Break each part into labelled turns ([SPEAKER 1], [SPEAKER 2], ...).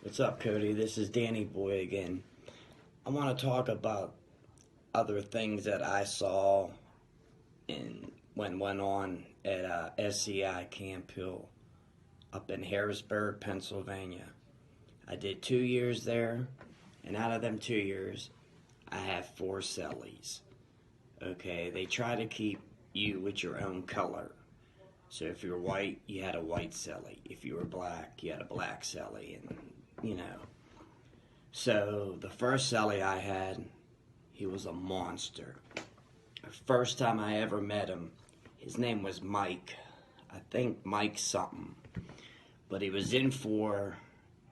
[SPEAKER 1] What's up, Cody? This is Danny Boy again. I want to talk about other things that I saw in when went on at SCI Camp Hill up in Harrisburg, Pennsylvania. I did 2 years there, and out of them 2 years, I have 4 cellies. Okay, they try to keep you with your own color. So if you were white, you had a white celly. If you were black, you had a black celly, and you know. So the first celly I had, he was a monster. The first time I ever met him, his name was Mike. I think Mike something. But he was in for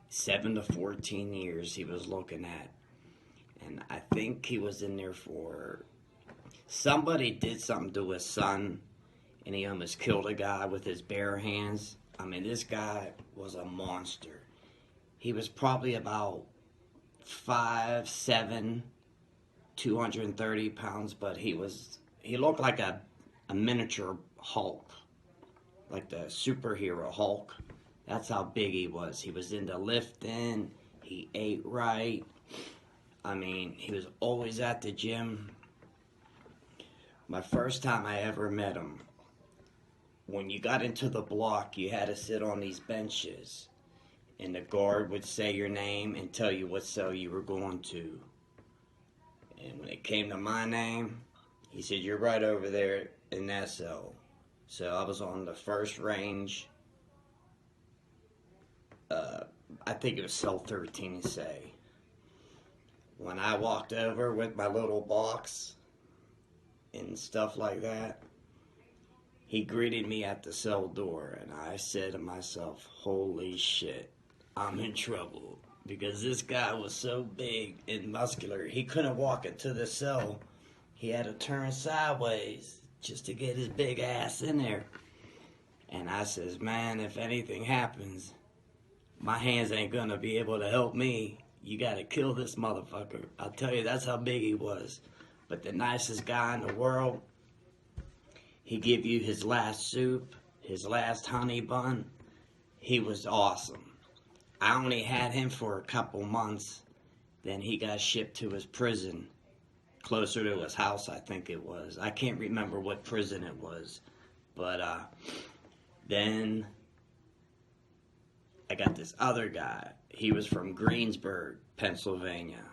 [SPEAKER 1] 7 to 14 years he was looking at. And I think he was in there for... Somebody did something to his son, and he almost killed a guy with his bare hands. I mean, this guy was a monster. He was probably about 5'7", 230 pounds, but he looked like a miniature Hulk, like the superhero Hulk. That's how big he was. He was into lifting. He ate right. I mean, he was always at the gym. My first time I ever met him, when you got into the block, you had to sit on these benches, and the guard would say your name and tell you what cell you were going to. And when it came to my name, he said, "You're right over there in that cell." So I was on the first range. I think it was cell 13, say. When I walked over with my little box and stuff like that, he greeted me at the cell door, and I said to myself, holy shit, I'm in trouble. Because this guy was so big and muscular, he couldn't walk into the cell. He had to turn sideways just to get his big ass in there. And I says, man, if anything happens, my hands ain't gonna be able to help me. You gotta kill this motherfucker. I'll tell you, that's how big he was. But the nicest guy in the world, he give you his last soup, his last honey bun. He was awesome. I only had him for a couple months. Then he got shipped to his prison, closer to his house, I think it was. I can't remember what prison it was. But then I got this other guy. He was from Greensburg, Pennsylvania,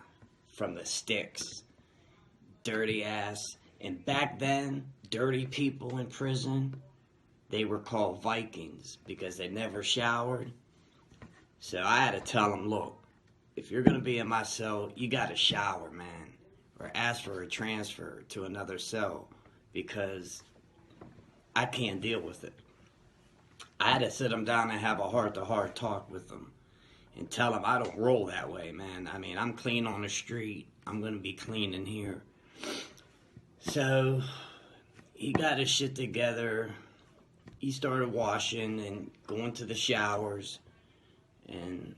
[SPEAKER 1] from the sticks. Dirty ass. And back then, dirty people in prison, they were called Vikings because they never showered. So I had to tell them, look, if you're going to be in my cell, you got to shower, man. Or ask for a transfer to another cell because I can't deal with it. I had to sit them down and have a heart-to-heart talk with them and tell them I don't roll that way, man. I mean, I'm clean on the street. I'm going to be clean in here. So he got his shit together. He started washing and going to the showers. And,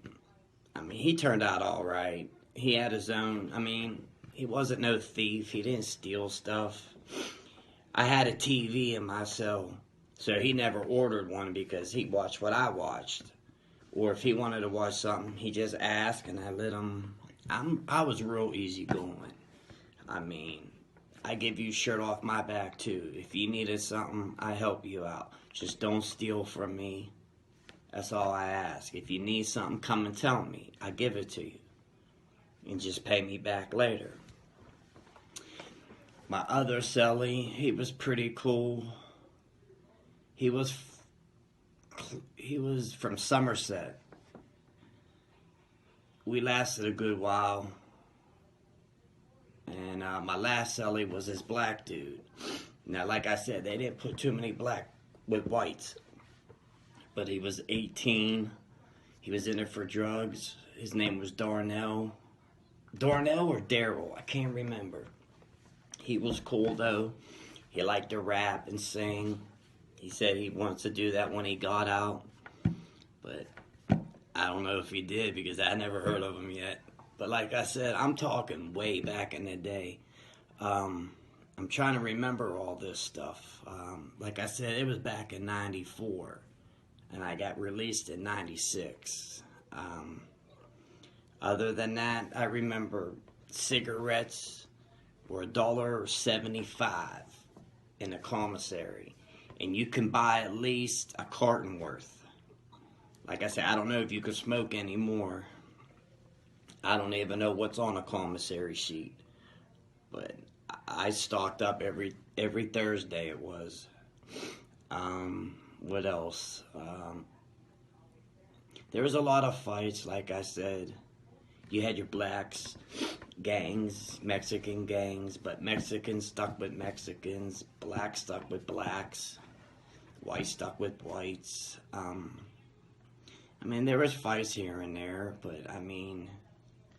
[SPEAKER 1] I mean, he turned out all right. He had his own, I mean, he wasn't no thief. He didn't steal stuff. I had a TV in my cell, so he never ordered one because he watched what I watched. Or if he wanted to watch something, he just asked and I let him. I was real easygoing. I mean, I give you shirt off my back too. If you needed something, I help you out. Just don't steal from me. That's all I ask. If you need something, come and tell me. I give it to you. And just pay me back later. My other cellie, he was pretty cool. He was from Somerset. We lasted a good while. And my last cellie was this black dude. Now, like I said, they didn't put too many black with whites. But he was 18. He was in it for drugs. His name was Darnell. Darnell or Daryl? I can't remember. He was cool, though. He liked to rap and sing. He said he wants to do that when he got out. But I don't know if he did because I never heard of him yet. But like I said, I'm talking way back in the day. I'm trying to remember all this stuff. Like I said, it was back in 94. And I got released in 96. Other than that, I remember cigarettes were $1.75 in a commissary, and you can buy at least a carton worth. Like I said, I don't know if you can smoke anymore. I don't even know what's on a commissary sheet, but I stocked up every Thursday. It was. What else? There was a lot of fights, like I said. You had your blacks gangs, Mexican gangs, but Mexicans stuck with Mexicans, blacks stuck with blacks, whites stuck with whites. I mean, there was fights here and there, but I mean,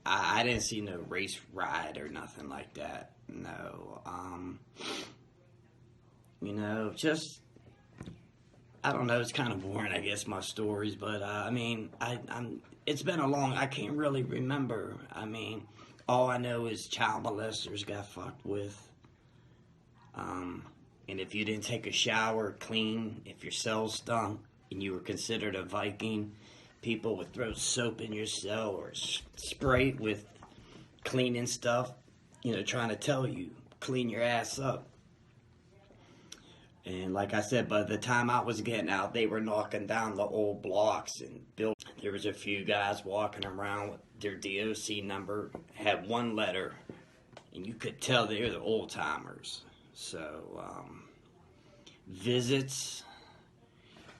[SPEAKER 1] I didn't see no race riot or nothing like that. No. You know, just, I don't know, it's kind of boring, I guess, my stories, but I mean, it's been I can't really remember. I mean, all I know is child molesters got fucked with. And if you didn't take a shower clean, if your cell stunk and you were considered a Viking, people would throw soap in your cell or spray it with cleaning stuff, you know, trying to tell you, clean your ass up. And like I said, by the time I was getting out, they were knocking down the old blocks and built. There was a few guys walking around with their DOC number, had one letter, and you could tell they were the old timers. So, visits,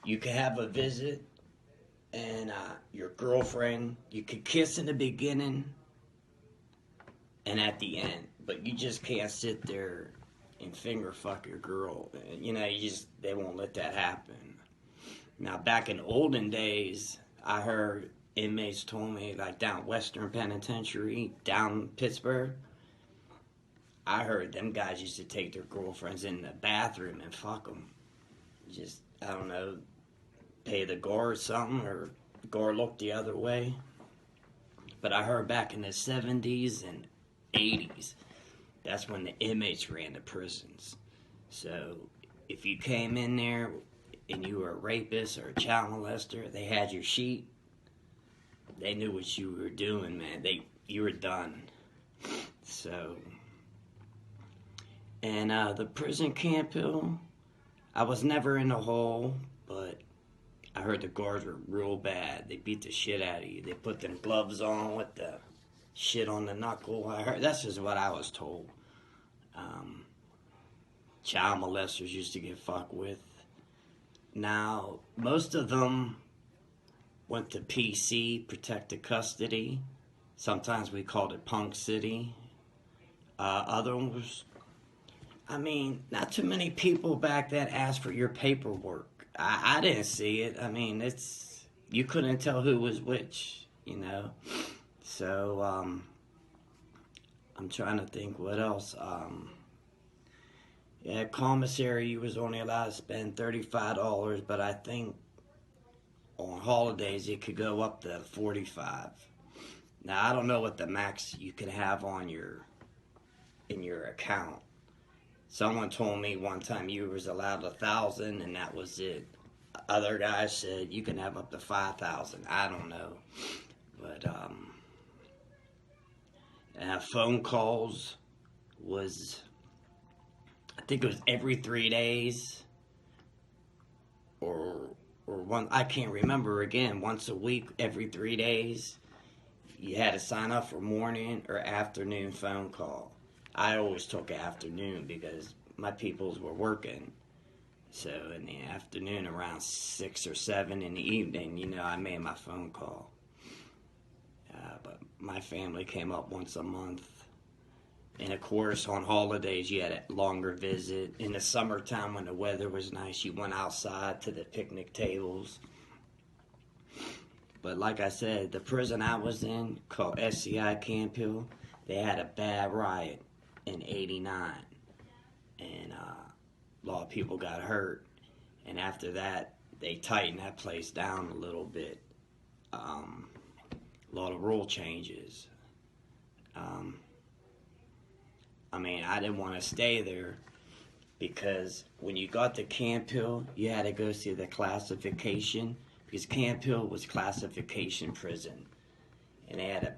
[SPEAKER 1] you could have a visit, and your girlfriend, you could kiss in the beginning and at the end, but you just can't sit there and finger fuck your girl. You know, they won't let that happen. Now, back in olden days, I heard inmates told me, like down Western Penitentiary, down Pittsburgh, I heard them guys used to take their girlfriends in the bathroom and fuck them. Just, I don't know, pay the guard something, or the guard look the other way. But I heard back in the 70s and 80s, that's when the inmates ran the prisons. So if you came in there and you were a rapist or a child molester, they had your sheet. They knew what you were doing, man. You were done. So, and the prison Camp Hill, I was never in a hole, but I heard the guards were real bad. They beat the shit out of you. They put them gloves on with the shit on the knuckle. I heard, that's just what I was told. Child molesters used to get fucked with. Now, most of them went to PC, protected custody. Sometimes we called it Punk City. Others, I mean, not too many people back then asked for your paperwork. I didn't see it. I mean, you couldn't tell who was which, you know. So, I'm trying to think what else. Yeah, commissary, you was only allowed to spend $35, but I think on holidays it could go up to $45. Now, I don't know what the max you can have on in your account. Someone told me one time you was allowed 1,000 and that was it. Other guys said you can have up to 5,000. I don't know. But phone calls was, I think it was every 3 days or one, I can't remember, again, once a week, every 3 days. You had to sign up for morning or afternoon phone call. I always took afternoon because my peoples were working. So in the afternoon, around 6 or 7 in the evening, you know, I made my phone call. But my family came up once a month. And of course, on holidays, you had a longer visit. In the summertime, when the weather was nice, you went outside to the picnic tables. But like I said, the prison I was in, called SCI Camp Hill, they had a bad riot in '89. And a lot of people got hurt. And after that, they tightened that place down a little bit. A lot of rule changes. I mean, I didn't want to stay there because when you got to Camp Hill, you had to go see the classification, because Camp Hill was classification prison. And they had a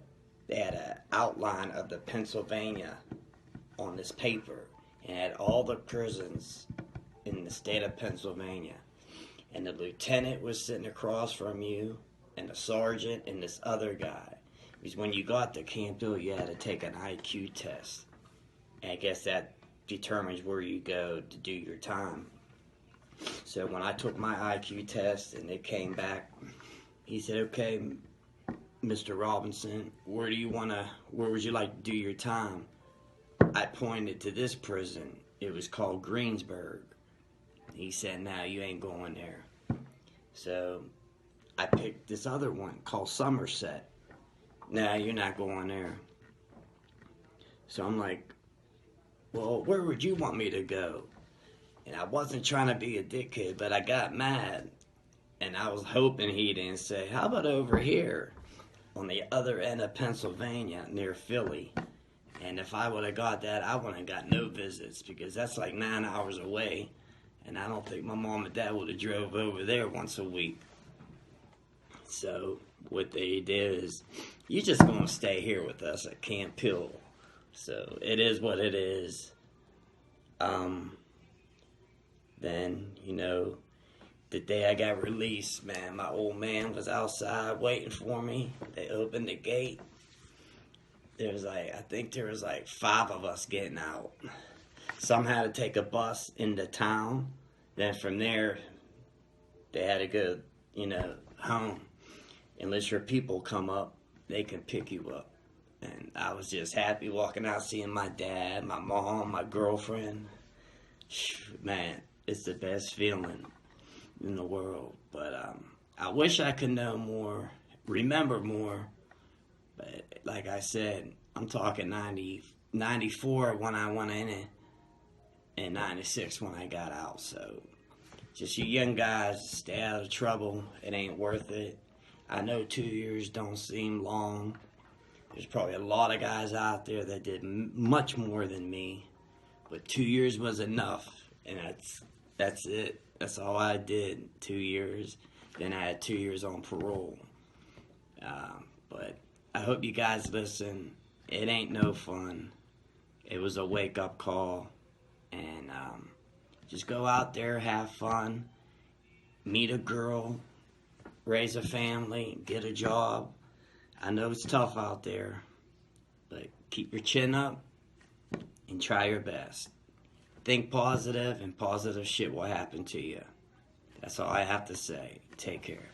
[SPEAKER 1] they had an outline of the Pennsylvania on this paper, and had all the prisons in the state of Pennsylvania. And the lieutenant was sitting across from you, and the sergeant, and this other guy. Because when you got to Camp Hill, you had to take an IQ test. And I guess that determines where you go to do your time. So when I took my IQ test and it came back, he said, "Okay, Mr. Robinson, where would you like to do your time?" I pointed to this prison. It was called Greensburg. He said, "No, you ain't going there." So I picked this other one called Somerset. "No, you're not going there." So I'm like, "Well, where would you want me to go?" And I wasn't trying to be a dickhead, but I got mad. And I was hoping he didn't say, "How about over here on the other end of Pennsylvania near Philly?" And if I would have got that, I wouldn't have got no visits, because that's like 9 hours away. And I don't think my mom and dad would have drove over there once a week. So what they did is, "You're just going to stay here with us at Camp Hill." So it is what it is. Then, the day I got released, man, my old man was outside waiting for me. They opened the gate. I think there was like 5 of us getting out. Some had to take a bus into town. Then from there, they had to go, home. Unless your people come up, they can pick you up. And I was just happy walking out, seeing my dad, my mom, my girlfriend. Man, it's the best feeling in the world. But I wish I could know more, remember more. But like I said, I'm talking 94 when I went in it, and 96 when I got out. So just you young guys, stay out of trouble. It ain't worth it. I know 2 years don't seem long. There's probably a lot of guys out there that did much more than me, but 2 years was enough, and that's it. That's all I did, 2 years. Then I had 2 years on parole. But I hope you guys listen. It ain't no fun. It was a wake-up call, and just go out there, have fun, meet a girl, raise a family, get a job. I know it's tough out there, but keep your chin up and try your best. Think positive, and positive shit will happen to you. That's all I have to say. Take care.